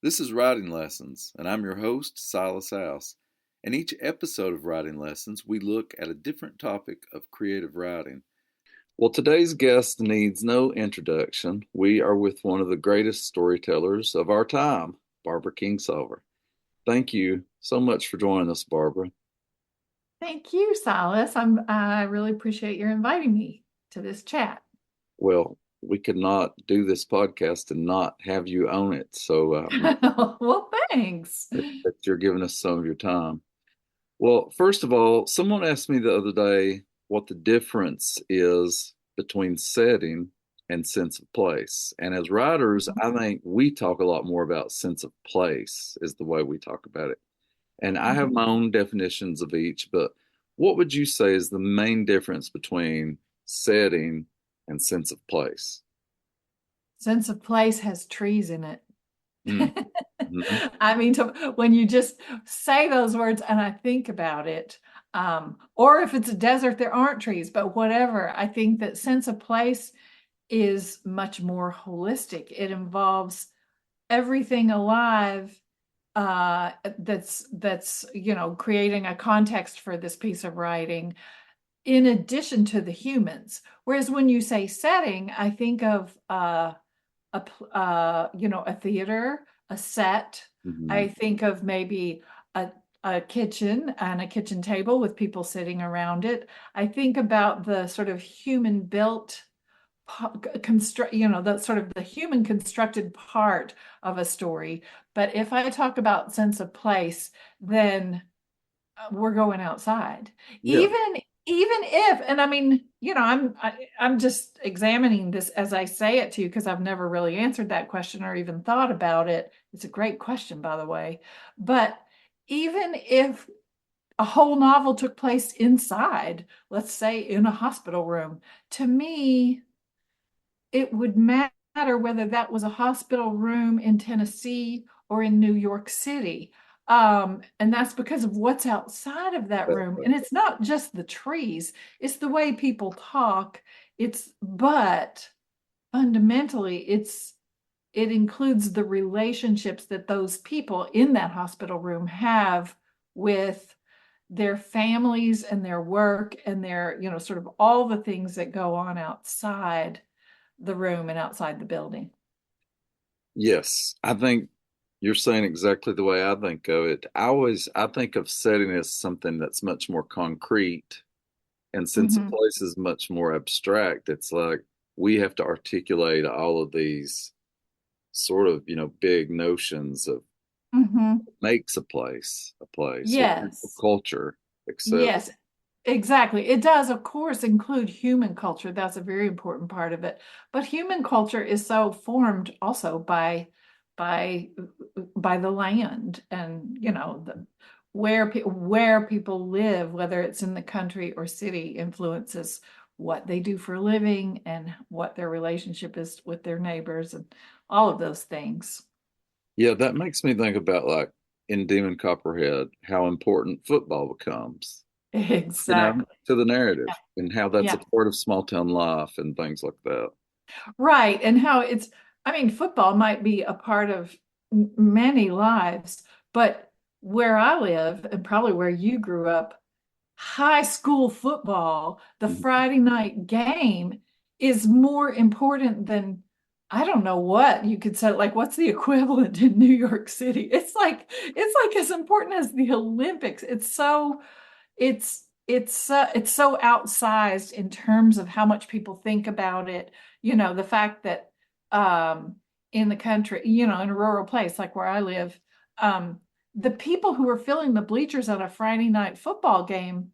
This is Writing Lessons, and I'm your host, Silas House. In each episode of Writing Lessons, we look at a different topic of creative writing. Well, today's guest needs no introduction. We are with one of the greatest storytellers of our time, Barbara Kingsolver. Thank you so much for joining us, Barbara. Thank you, Silas. I really appreciate your inviting me to this chat. Well, we could not do this podcast and not have you own it, so Well, thanks. that you're giving us some of your time. Well, first of all, someone asked me the other day what the difference is between setting and sense of place. And as writers, I think we talk a lot more about sense of place, is the way we talk about it. And I have Mhm. my own definitions of each, but what would you say is the main difference between setting and sense of place? Sense of place has trees in it. Mm, mhm. I mean, when you just say those words and I think about it, or if it's a desert, there aren't trees, but whatever. I think that sense of place is much more holistic. It involves everything alive that's creating a context for this piece of writing in addition to the humans. Whereas when you say setting, I think of a theater, a set. I Mhm. think of maybe a a kitchen and a kitchen table with people sitting around it. I think about the sort of human built construct, the sort of the human constructed part of a story. But if I talk about sense of place, then we're going outside. Yeah. Even if, and I mean, I'm just examining this as I say it to you because I've never really answered that question or even thought about it. It's a great question, by the way. But even if a whole novel took place inside, let's say in a hospital room, to me, it would matter whether that was a hospital room in Tennessee or in New York City. And that's because of what's outside of that room. And it's not just the trees, it's the way people talk. But fundamentally, it includes the relationships that those people in that hospital room have with their families and their work and their, sort of all the things that go on outside the room and outside the building. Yes, I think you're saying exactly the way I think of it. I think of setting as something that's much more concrete, and since a Hmm. place is much more abstract, it's like we have to articulate all of these sort of, big notions of Hmm. makes a place, or Yes. culture, etc. Yes, exactly. It does, of course, include human culture. That's a very important part of it. But human culture is so formed also by by the land and where people live, whether it's in the country or city, influences what they do for a living and what their relationship is with their neighbors and all of those things. Yeah, that makes me think about like in Demon Copperhead, how important football becomes, Exactly. to the narrative and how that's a Yeah. part of small town life and things like that. Right. And how I mean, football might be a part of many lives, but where I live and probably where you grew up, high school football, the Mhm. Friday night game is more important than I don't know what you could say. Like, what's the equivalent in New York City? It's like as important as the Olympics. It's so outsized in terms of how much people think about it. The fact that um, in the country, in a rural place like where I live, the people who are filling the bleachers at a Friday night football game,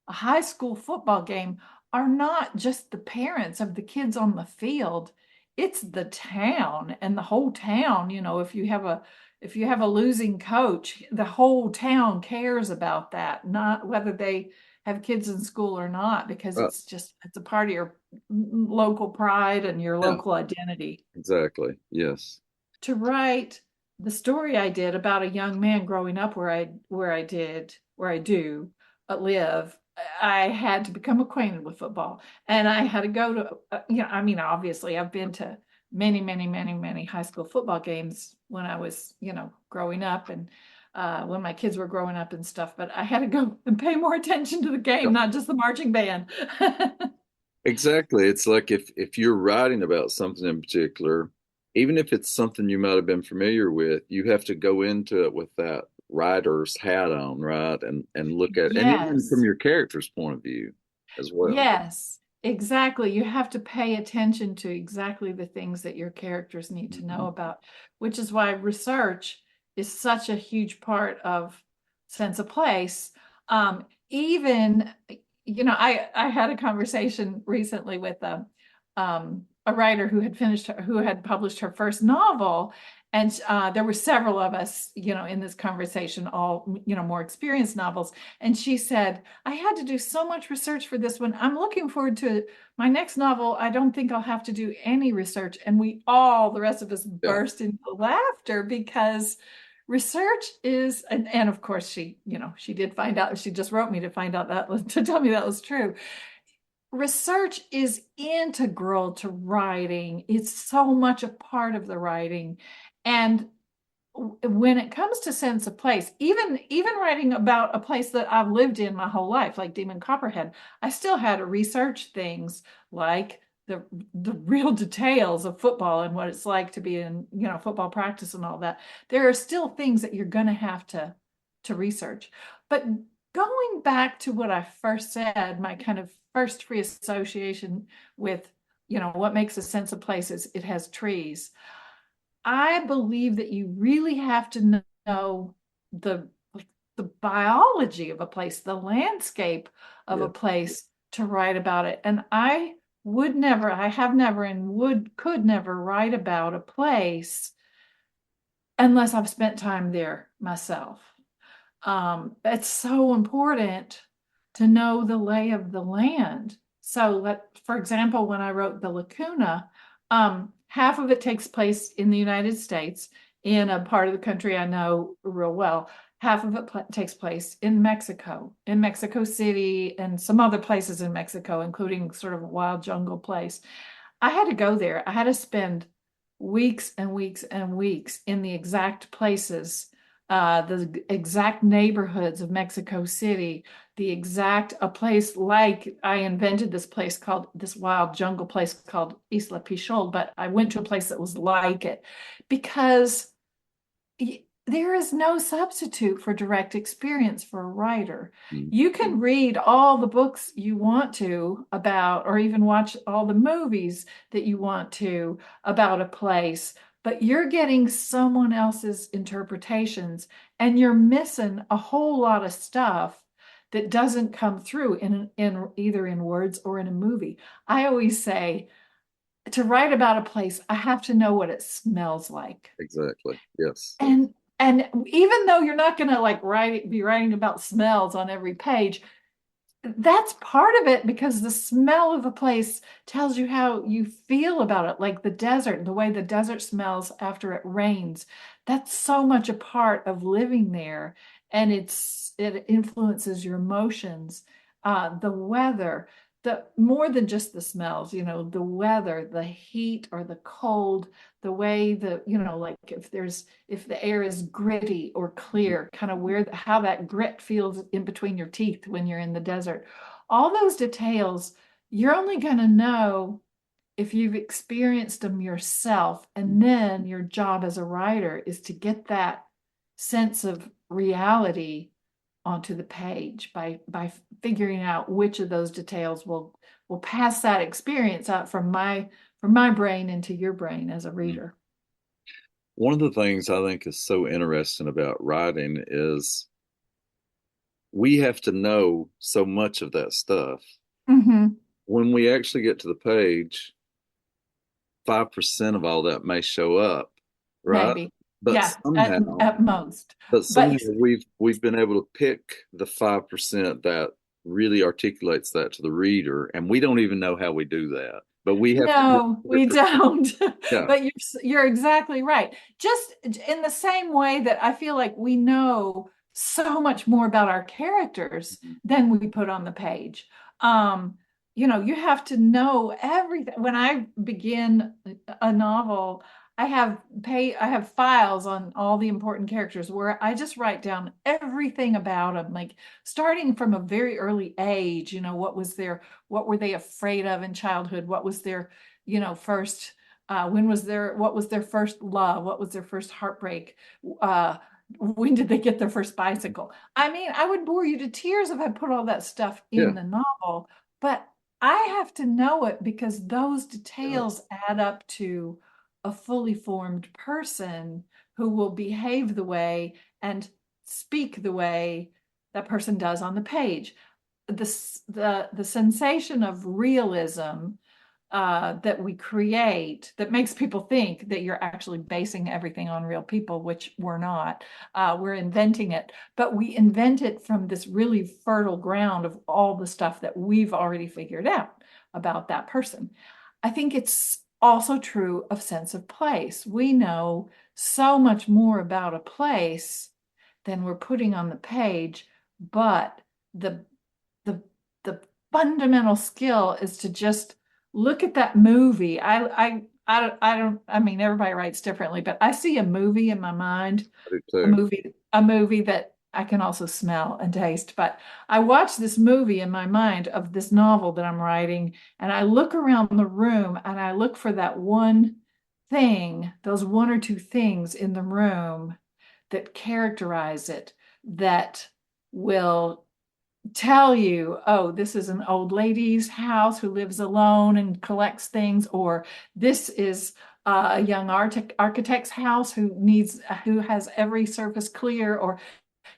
a high school football game, are not just the parents of the kids on the field. It's the town and the whole town. If you have a losing coach, the whole town cares about that, not whether they have kids in school or not, because Right. it's a part of your local pride and your Yeah, local identity. exactly. Yes. To write the story I did about a young man growing up where I do live, I had to become acquainted with football, and I had to go to I mean, obviously I've been to many, many, many, many high school football games when I was, growing up and when my kids were growing up and stuff. But I had to go and pay more attention to the game, Yep. not just the marching band. Exactly. It's like if you're writing about something in particular, even if it's something you might have been familiar with, you have to go into it with that writer's hat on, right? And look at, and even from Yes. your character's point of view as well. Yes, exactly. You have to pay attention to exactly the things that your characters need to know Mhm. about, which is why research is such a huge part of Sense of Place. Even, I had a conversation recently with a writer who had published her first novel, and there were several of us, in this conversation, all, more experienced novels, and she said, I had to do so much research for this one. I'm looking forward to my next novel. I don't think I'll have to do any research. And the rest of us Yeah. burst into laughter because research is, and of course she did find out, she just wrote me to find out to tell me that was true. Research is integral to writing. It's so much a part of the writing. And when it comes to sense of place, even writing about a place that I've lived in my whole life, like Demon Copperhead, I still had to research things like the real details of football and what it's like to be in, football practice and all that. There are still things that you're going to have to research. But going back to what I first said, my kind of first free association with, what makes a sense of place is it has trees. I believe that you really have to know the the biology of a place, the landscape of Yeah. a place to write about it. And I have never and could never write about a place unless I've spent time there myself. It's so important to know the lay of the land. So, for example, when I wrote The Lacuna, half of it takes place in the United States, in a part of the country I know real well. Half of it takes place in Mexico City, and some other places in Mexico, including sort of a wild jungle place. I had to go there. I had to spend weeks and weeks and weeks in the exact places, the exact neighborhoods of Mexico City, a place like I invented this wild jungle place called Isla Pichol, but I went to a place that was like it because there is no substitute for direct experience for a writer. Mm. You can read all the books you want to about, or even watch all the movies that you want to about a place, but you're getting someone else's interpretations and you're missing a whole lot of stuff that doesn't come through in either in words or in a movie. I always say to write about a place, I have to know what it smells like. Exactly. Yes. And even though you're not going to be writing about smells on every page, that's part of it because the smell of a place tells you how you feel about it, like the desert, the way the desert smells after it rains. That's so much a part of living there, and it influences your emotions, the weather, the more than just the smells, the weather, the heat or the cold, the way like if the air is gritty or clear, kind of how that grit feels in between your teeth when you're in the desert. All those details, you're only going to know if you've experienced them yourself. And then your job as a writer is to get that sense of reality onto the page by figuring out which of those details will pass that experience out from my brain into your brain as a Mm. reader. One of the things I think is so interesting about writing is we have to know so much of that stuff. Mm-hmm. When we actually get to the page, 5% of all that may show up, right? Maybe. But Yeah, somehow, at most. but But somehow we've been able to pick the 5% that really articulates that to the reader, and we don't even know how we do that. But we have to do no, we 100%. don't. Yeah. But you're exactly right. Just in the same way that I feel like we know so much more about our characters Mhm. than we put on the page. Um, you have to know everything. When I begin a novel, I have files on all the important characters where I just write down everything about them, like starting from a very early age, what were they afraid of in childhood? What was their, first what was their first love? What was their first heartbreak? Uh, when did they get their first bicycle? I mean, I would bore you to tears if I put all that stuff Yeah. in the novel, but I have to know it because those Yeah. details add up to a fully formed person who will behave the way and speak the way that person does on the page. The sensation of realism that we create that makes people think that you're actually basing everything on real people, which we're not. We're inventing it, but we invent it from this really fertile ground of all the stuff that we've already figured out about that person. I think it's also true of sense of place. We know so much more about a place than we're putting on the page, but the the the fundamental skill is to just look at that movie. I don't, I mean, everybody writes differently, but I see a movie in my mind, I do too. a movie that I can also smell and taste. But I watch this movie in my mind of this novel that I'm writing, and I look around the room and I look for that one thing, those one or two things in the room that characterize it, that will tell you, oh, this is an old lady's house who lives alone and collects things, or this is a young architect's house who has every surface clear, or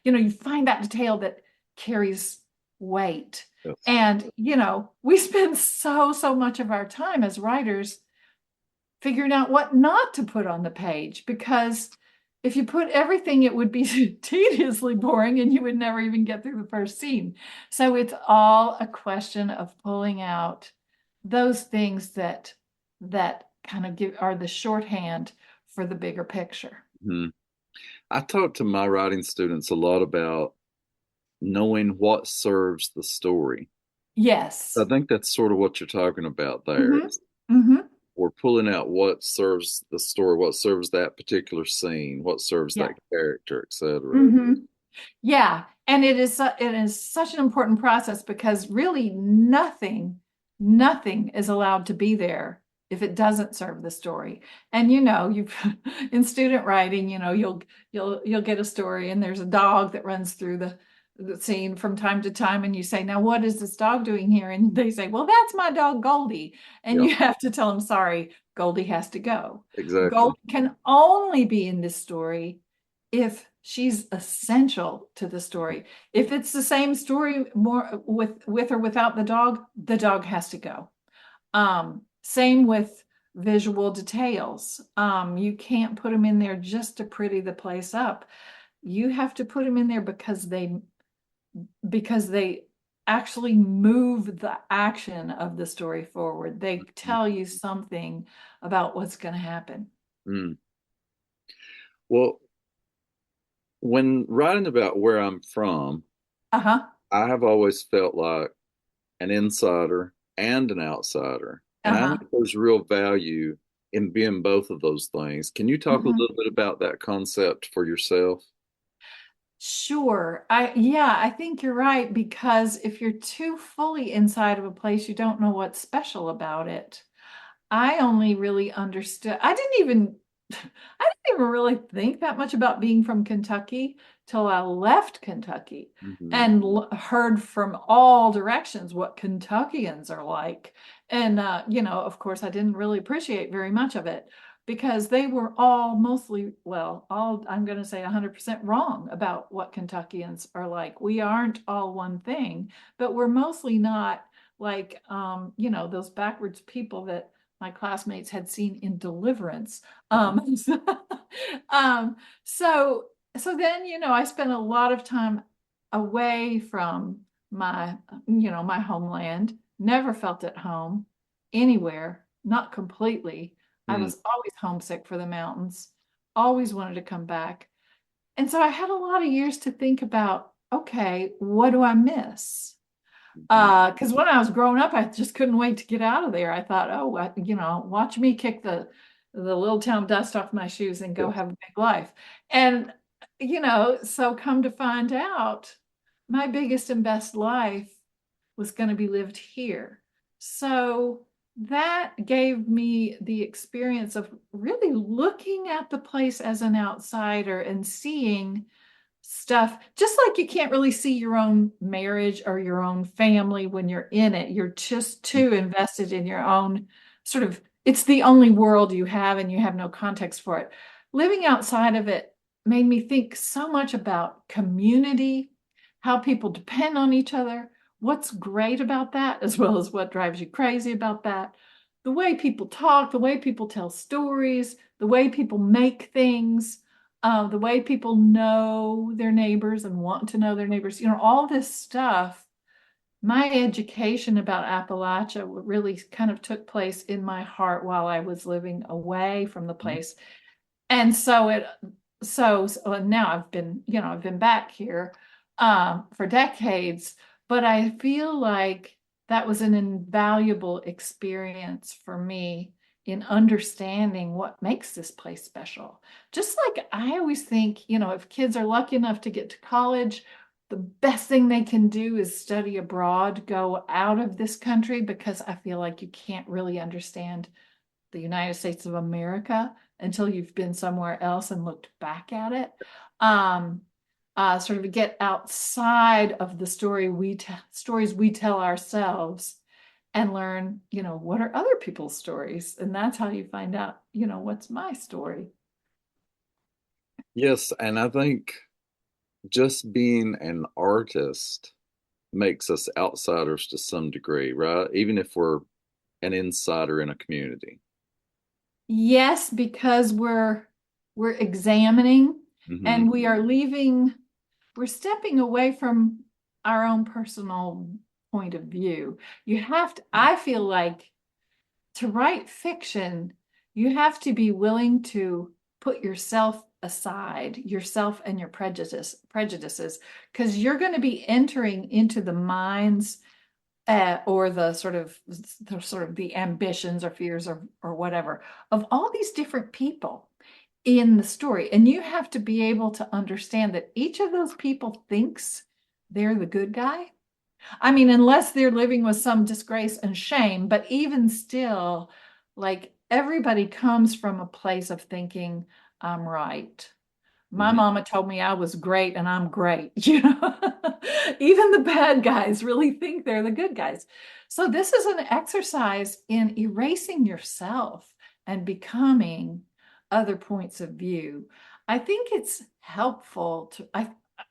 you find that detail that carries weight. Yes. And we spend so much of our time as writers figuring out what not to put on the page because if you put everything, it would be tediously boring and you would never even get through the first scene. So it's all a question of pulling out those things that kind of are the shorthand for the bigger picture. Mhm. I talk to my writing students a lot about knowing what serves the story. I Yes. think that's sort of what you're talking about there. Mm-hmm. Mm-hmm. We're pulling out what serves the story, what serves that particular scene, what serves Yeah. that character, etc. Mm-hmm. Yeah, and it is such an important process because really nothing is allowed to be there if it doesn't serve the story. And you in student writing, you'll get a story and there's a dog that runs through the scene from time to time and you say, "Now what is this dog doing here?" And they say, "Well, that's my dog Goldie." And Yeah, you have to tell them, "Sorry, Goldie has to go." exactly. Goldie can only be in this story if she's essential to the story. If it's the same story more with or without the dog has to go. Same with visual details. You can't put them in there just to pretty the place up. You have to put them in there because they actually move the action of the story forward. They tell you something about what's going to happen. Mm. Well, when writing about where I'm from, Uh-huh. I have always felt like an insider and an outsider. And I Uh-huh. think there's real value in being both of those things. Can you talk a Mhm. little bit about that concept for yourself? Sure. Yeah, I think you're right because if you're too fully inside of a place, you don't know what's special about it. I only really understood. I didn't even really think that much about being from Kentucky till I left Kentucky Hmm. and heard from all directions what Kentuckians are like. And of course, I didn't really appreciate very much of it because they were all mostly, well, all I'm going to say 100% wrong about what Kentuckians are like. We aren't all one thing, but we're mostly not like those backwards people that my classmates had seen in Deliverance. So, um, so so then, I spent a lot of time away from my homeland, never felt at home anywhere, not completely. I Mm. was always homesick for the mountains, always wanted to come back. And so I had a lot of years to think about, okay, what do I miss? Mhm. Because when I was growing up, I just couldn't wait to get out of there. I thought, oh, watch me kick the little town dust off my shoes and go Yeah. have a big life. And so come to find out, my biggest and best life was going to be lived here. So that gave me the experience of really looking at the place as an outsider and seeing stuff just like you can't really see your own marriage or your own family when you're in it. You're just too invested in your own sort of, it's the only world you have and you have no context for it. Living outside of it made me think so much about community, how people depend on each other, what's great about that, as well as what drives you crazy about that. The way people talk, the way people tell stories, the way people make things, the way people know their neighbors and want to know their neighbors, all this stuff. My education about Appalachia really kind of took place in my heart while I was living away from the Mhm. place. And so now I've been back here for decades, but I feel like that was an invaluable experience for me in understanding what makes this place special. Just like I always think, if kids are lucky enough to get to college, the best thing they can do is study abroad, go out of this country, because I feel like you can't really understand the United States of America until you've been somewhere else and looked back at it. Um, Sort of get outside of the stories we tell ourselves and learn, what are other people's stories? And that's how you find out, what's my story. Yes, and I think just being an artist makes us outsiders to some degree, right? Even if we're an insider in a community. Yes, because we're examining Hmm. and we are leaving, we're stepping away from our own personal point of view. I feel like to write fiction, you have to be willing to put yourself aside, yourself and your prejudices, because you're going to be entering into the minds or the sort of the ambitions or fears or whatever of all these different people in the story. And you have to be able to understand that each of those people thinks they're the good guy. I mean, unless they're living with some disgrace and shame, but even still, like everybody comes from a place of thinking, I'm right. My Hmm. mama told me I was great and I'm great. Even the bad guys really think they're the good guys. So this is an exercise in erasing yourself and becoming other points of view. I think it's helpful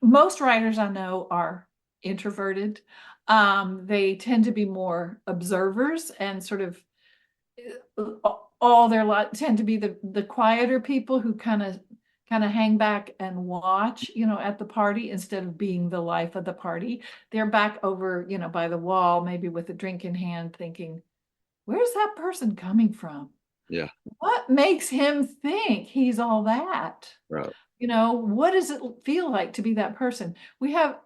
most writers I know are introverted. They tend to be more observers and sort of all their life tend to be the quieter people who kind of hang back and watch, at the party instead of being the life of the party. They're back over, by the wall, maybe with a drink in hand, thinking, where's that person coming from? Yeah, What makes him think he's all that? right. What does it feel like to be that person? We have,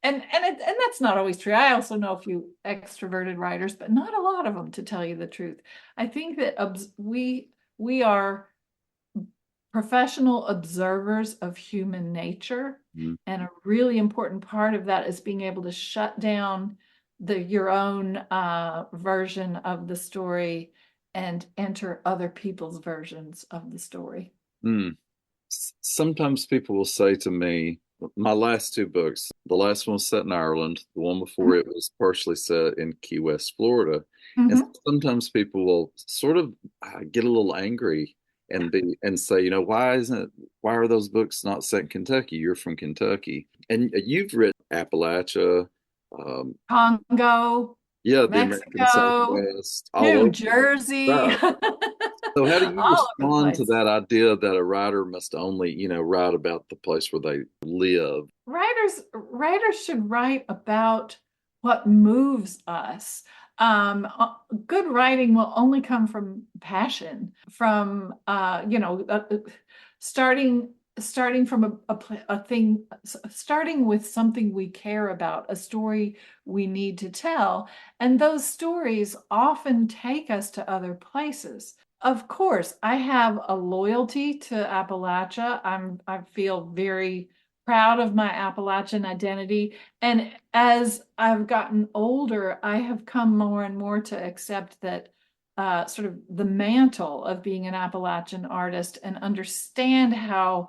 and that's not always true. I also know a few extroverted writers, but not a lot of them, to tell you the truth. I think that we are professional observers of human nature, Mhm. and a really important part of that is being able to shut down your own version of the story and enter other people's versions of the story. Mm. Sometimes people will say to me, my last two books, the last one was set in Ireland, the one before it was partially set in Key West, Florida. And Mhm. sometimes people will sort of get a little angry and say, why are those books not set in Kentucky? You're from Kentucky. And you've written Appalachia, um, Congo, yeah, the American Mexico, Southwest, all New over. Jersey, Right. So how do you all over the respond to place. that idea that a writer must only, write about the place where they live? Writers should write about what moves us. Good writing will only come from passion, from starting. starting from a thing, starting with something we care about, a story we need to tell. And those stories often take us to other places. Of course, I have a loyalty to Appalachia. I feel very proud of my Appalachian identity. And as I've gotten older, I have come more and more to accept that sort of the mantle of being an Appalachian artist and understand how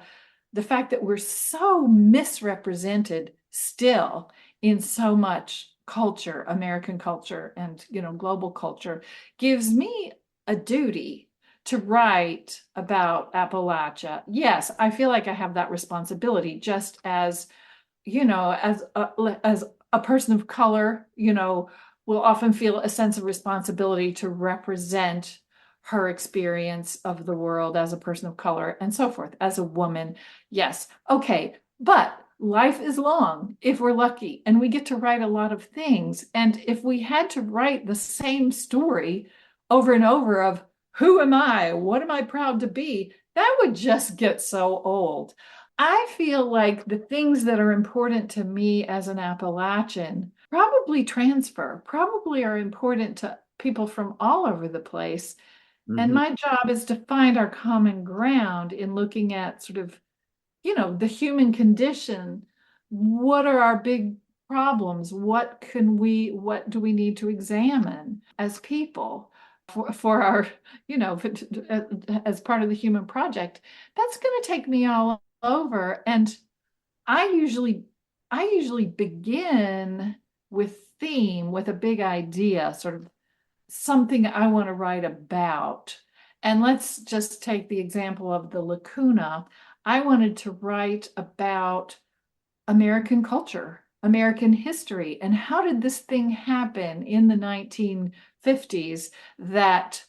the fact that we're so misrepresented still in so much culture, American culture and global culture, gives me a duty to write about Appalachia. Yes, I feel like I have that responsibility, just as as a person of color, will often feel a sense of responsibility to represent her experience of the world as a person of color and so forth, as a woman. Yes. Okay. But life is long if we're lucky, and we get to write a lot of things. And if we had to write the same story over and over of who am I? What am I proud to be? That would just get so old. I feel like the things that are important to me as an Appalachian probably are important to people from all over the place. And Hmm. my job is to find our common ground in looking at sort of, the human condition. What are our big problems? What do we need to examine as people for our, as part of the human project? That's going to take me all over. And I usually I usually begin with a big idea, sort of something I want to write about. And let's just take the example of the lacuna. I wanted to write about American culture, American history, and how did this thing happen in the 1950s that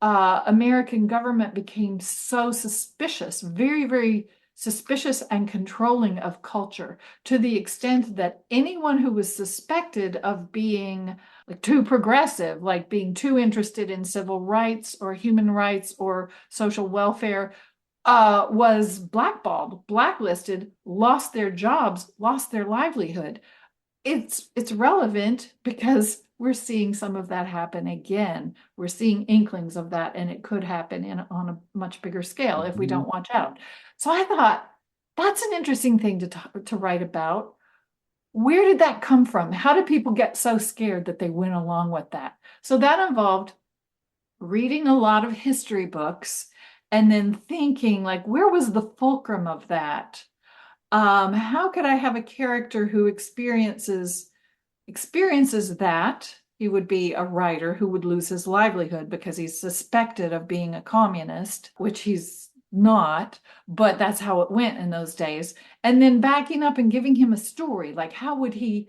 American government became so suspicious, very, very suspicious and controlling of culture, to the extent that anyone who was suspected of being like too progressive, like being too interested in civil rights or human rights or social welfare, was blackballed, blacklisted, lost their jobs, lost their livelihood. It's relevant because we're seeing some of that happen again. We're seeing inklings of that, and it could happen on a much bigger scale if we Hmm. don't watch out. So I thought that's an interesting thing to write about. Where did that come from? How did people get so scared that they went along with that? So that involved reading a lot of history books and then thinking like, where was the fulcrum of that? How could I have a character who experiences that? He would be a writer who would lose his livelihood because he's suspected of being a communist, which he's not, but that's how it went in those days. And then backing up and giving him a story, like who would he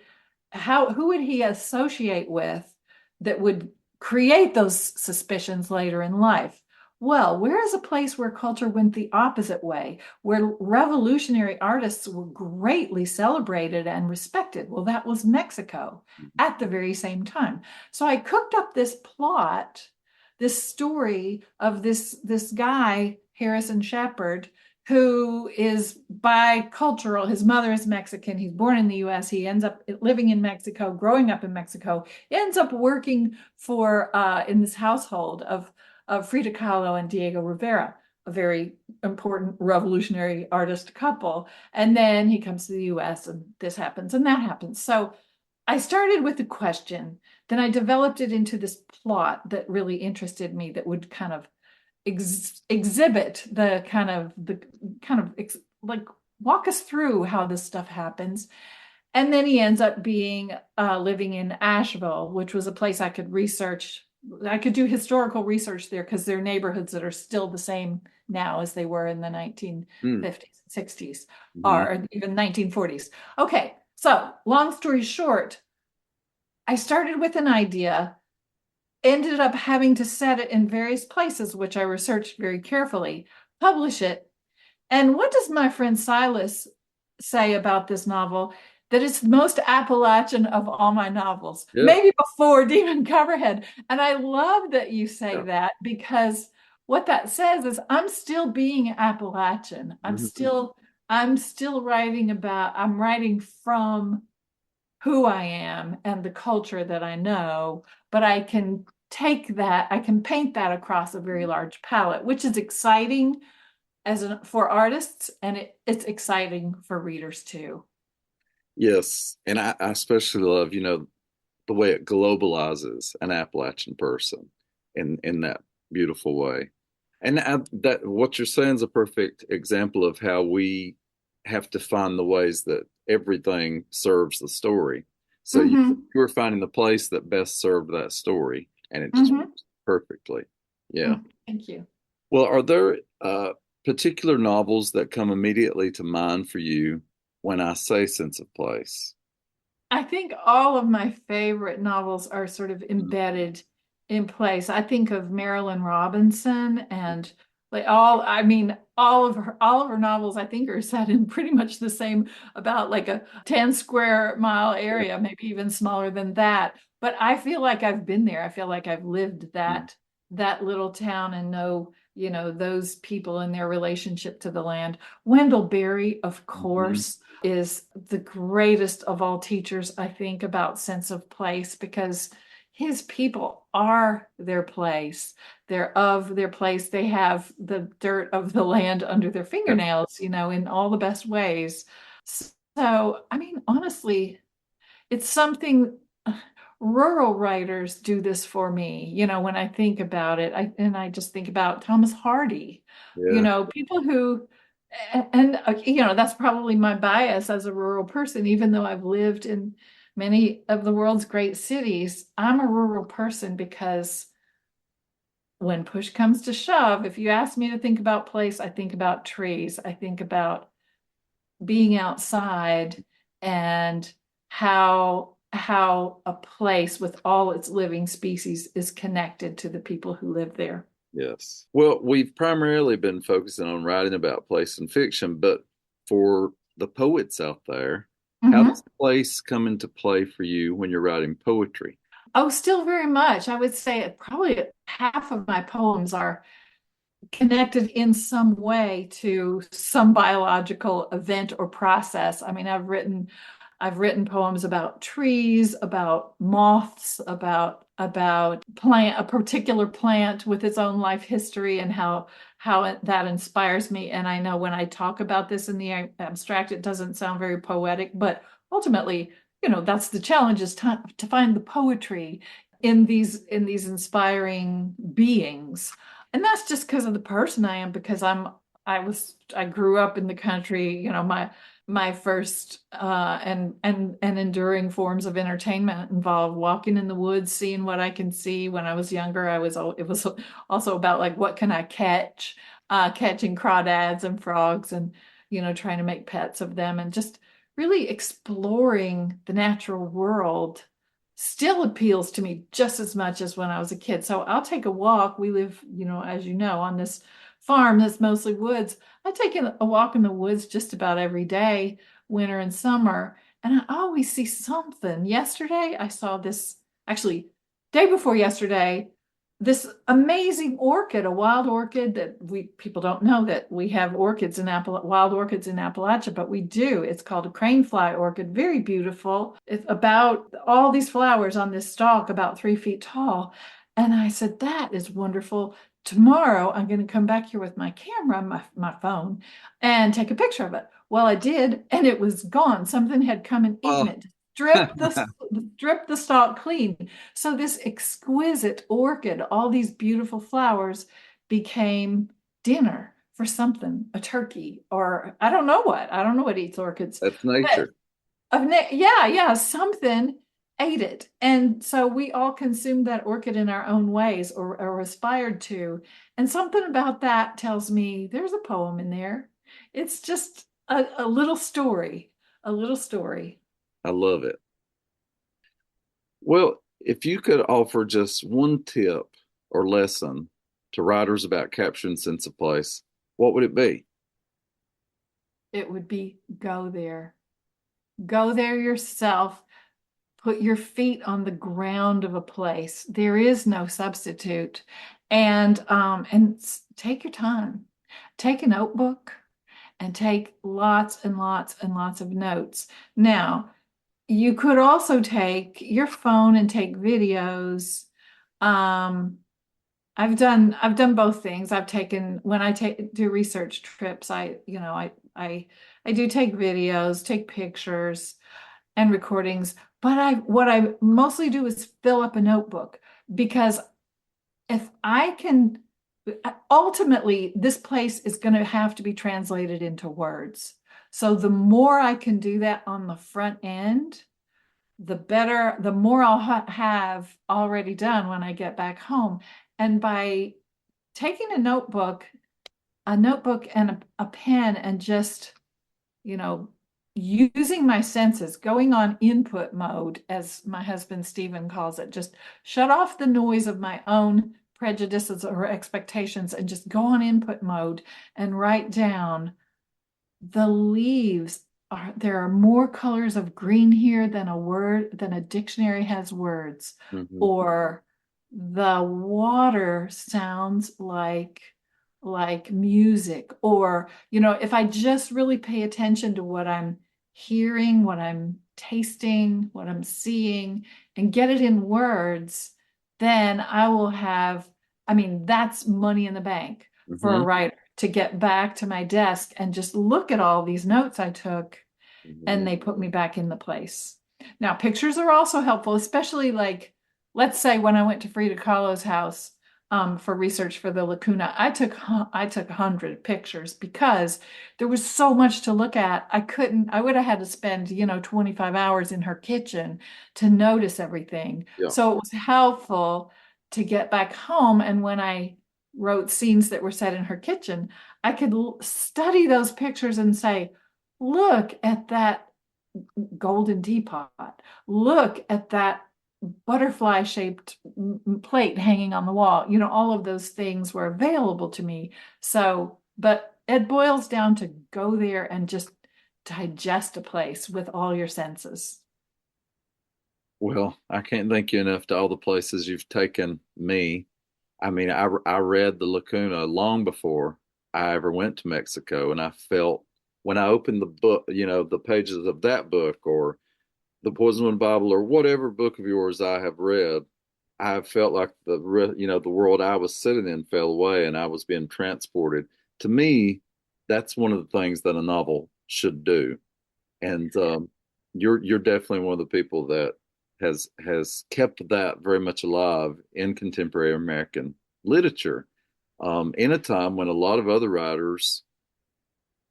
associate with that would create those suspicions later in life? Well, where is a place where culture went the opposite way, where revolutionary artists were greatly celebrated and respected? Well, that was Mexico at the very same time. So I cooked up this plot, this story of this guy, Harrison Shepherd, who is bicultural. His mother is Mexican. He's born in the US. He ends up living in Mexico, growing up in Mexico. He ends up working for in this household of Frida Kahlo and Diego Rivera, a very important revolutionary artist couple. And then he comes to the US and this happens and that happens. So I started with the question, then I developed it into this plot that really interested me, that would kind of exhibit like walk us through how this stuff happens. And then he ends up being living in Asheville, which was a place I could research. I could do historical research there because they're neighborhoods that are still the same now as they were in the 1950s, 60s, Hmm. or even 1940s. Okay, so long story short, I started with an idea, ended up having to set it in various places, which I researched very carefully, publish it. And what does my friend Silas say about this novel? That it's the most Appalachian of all my novels, Yeah. maybe before Demon Copperhead. And I love that you say Yeah. that because what that says is I'm still being Appalachian. Mhm. I'm still writing about, I'm writing from who I am and the culture that I know, but I can take that, I can paint that across a very large palette, which is exciting for artists, and it's exciting for readers too. Yes, and I especially love, the way it globalizes an Appalachian person in that beautiful way. And that what you're saying is a perfect example of how we have to find the ways that everything serves the story. So Mm-hmm. you were finding the place that best served that story, and it just Mm-hmm. works perfectly. Yeah. Thank you. Well, are there particular novels that come immediately to mind for you when I say sense of place? I think all of my favorite novels are sort of Mhm. embedded in place. I think of Marilyn Robinson and like I mean, all of her novels I think are set in pretty much the same about like a 10 square mile Yeah. area, maybe even smaller than that. But I feel like I've been there. I feel like I've lived that little town and know, those people and their relationship to the land. Wendell Berry, of Mhm. course, is the greatest of all teachers, I think, about sense of place because his people are their place. They're of their place. They have the dirt of the land under their Yeah. fingernails, in all the best ways. So, I mean, honestly, it's something rural writers do this for me. When I think about it, I just think about Thomas Hardy, Yeah. people who, and that's probably my bias as a rural person, even though I've lived in many of the world's great cities. I'm a rural person because when push comes to shove, if you ask me to think about place, I think about trees. I think about being outside and how a place with all its living species is connected to the people who live there. Yes. Well, we've primarily been focusing on writing about place and fiction, but for the poets out there, how Mhm. does place come into play for you when you're writing poetry? Oh, still very much. I would say probably half of my poems are connected in some way to some biological event or process. I mean, I've written poems about trees, about moths, about a particular plant with its own life history and that inspires me. And I know when I talk about this in the abstract, it doesn't sound very poetic, but ultimately, that's the challenge is to find the poetry in these inspiring beings. And that's just because of the person I am, because I grew up in the country, my first and enduring forms of entertainment involve walking in the woods, seeing what I can see. When I was younger, it was also about like what can I catch, catching crawdads and frogs, and trying to make pets of them, and just really exploring the natural world still appeals to me just as much as when I was a kid. So I'll take a walk. We live, as you know, on this farm that's mostly woods. I take a walk in the woods just about every day, winter and summer, and I always see something. Yesterday, I saw this, actually, day before yesterday, this amazing orchid, a wild orchid that people don't know that we have wild orchids in Appalachia, but we do. It's called a cranefly orchid, very beautiful. It's about all these flowers on this stalk, about 3 feet tall. And I said, that is wonderful. Tomorrow, I'm going to come back here with my camera, my phone, and take a picture of it. Well, I did, and it was gone. Something had come and eaten Oh, it, stripped the stalk clean. So this exquisite orchid, all these beautiful flowers, became dinner for something, a turkey, or I don't know what. I don't know what eats orchids, that's but nature. yeah, yeah, something ate it. And so we all consumed that orchid in our own ways, or aspired to. And something about that tells me there's a poem in there. It's just a little story, a little story. I love it. Well, if you could offer just one tip or lesson to writers about capturing sense of place, what would it be? It would be go there. Go there yourself. Put your feet on the ground of a place. There is no substitute. And take your time. Take a notebook and take lots and lots and lots of notes. Now, you could also take your phone and take videos. Um, I've done both things. I've taken when I take do research trips, I do take videos, take pictures and recordings, but I what I mostly do is fill up a notebook because if I can ultimately this place is going to have to be translated into words. So the more I can do that on the front end, the better, the more I'll have already done when I get back home. And by taking a notebook and a pen and just, you know, using my senses, going on input mode, as my husband Stephen calls it, just shut off the noise of my own prejudices or expectations and just go on input mode and write down the leaves there are more colors of green here than a dictionary has words, Mm-hmm. or the water sounds like music, or if I just really pay attention to what I'm hearing, what I'm tasting, what I'm seeing, and get it in words, then I will have, I mean, that's money in the bank for a Mm-hmm. writer to get back to my desk and just look at all these notes I took, and Mm-hmm. they put me back in the place. Now, pictures are also helpful, especially like, let's say when I went to Frida Kahlo's house for research for the Lacuna, I took 100 pictures because there was so much to look at. I would have had to spend 25 hours in her kitchen to notice everything. Yeah. So it was helpful to get back home, and when I wrote scenes that were set in her kitchen, I could study those pictures and say, look at that golden teapot. Look at that butterfly shaped plate hanging on the wall. All of those things were available to me. So, but it boils down to go there and just digest a place with all your senses. Well, I can't thank you enough to all the places you've taken me. I mean, I read the Lacuna long before I ever went to Mexico, and I felt when I opened the book, the pages of that book or the Poison Bible or whatever book of yours I have read, I felt like the world I was sitting in fell away, and I was being transported. To me, that's one of the things that a novel should do, and you're definitely one of the people that has kept that very much alive in contemporary American literature, in a time when a lot of other writers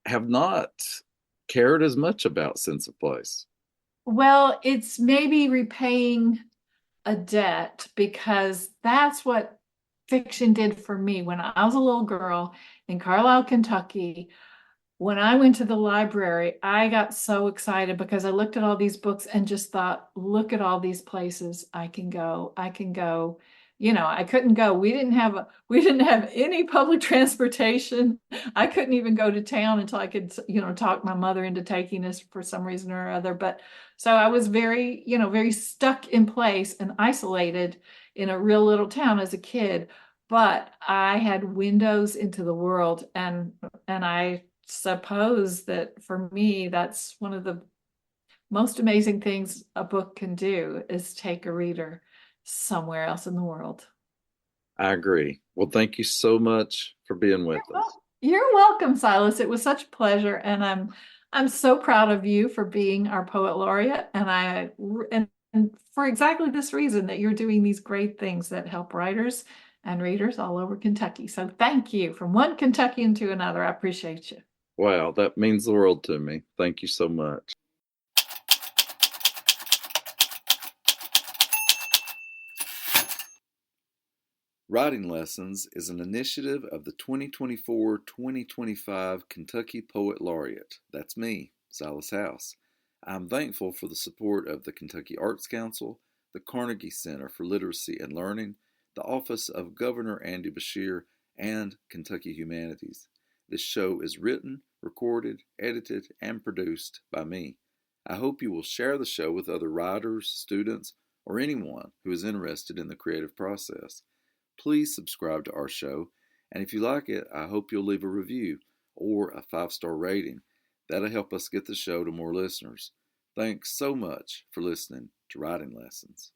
have not cared as much about sense of place. Well, it's maybe repaying a debt because that's what fiction did for me when I was a little girl in Carlisle, Kentucky. When I went to the library, I got so excited because I looked at all these books and just thought, look at all these places I can go. I can go. I couldn't go. We didn't have any public transportation. I couldn't even go to town until I could, talk my mother into taking us for some reason or other. But so I was very, very stuck in place and isolated in a real little town as a kid. But I had windows into the world, and I suppose that for me, that's one of the most amazing things a book can do is take a reader somewhere else in the world. I agree. Well, thank you so much for being with us. You're welcome, Silas. It was such a pleasure, and I'm so proud of you for being our poet laureate, and for exactly this reason that you're doing these great things that help writers and readers all over Kentucky. So thank you from one Kentuckian to another. I appreciate you. Wow, that means the world to me. Thank you so much. Writing Lessons is an initiative of the 2024-2025 Kentucky Poet Laureate. That's me, Silas House. I'm thankful for the support of the Kentucky Arts Council, the Carnegie Center for Literacy and Learning, the Office of Governor Andy Beshear, and Kentucky Humanities. This show is written, recorded, edited, and produced by me. I hope you will share the show with other writers, students, or anyone who is interested in the creative process. please subscribe to our show. And if you like it, I hope you'll leave a review or a 5-star rating. That'll help us get the show to more listeners. Thanks so much for listening to Writing Lessons.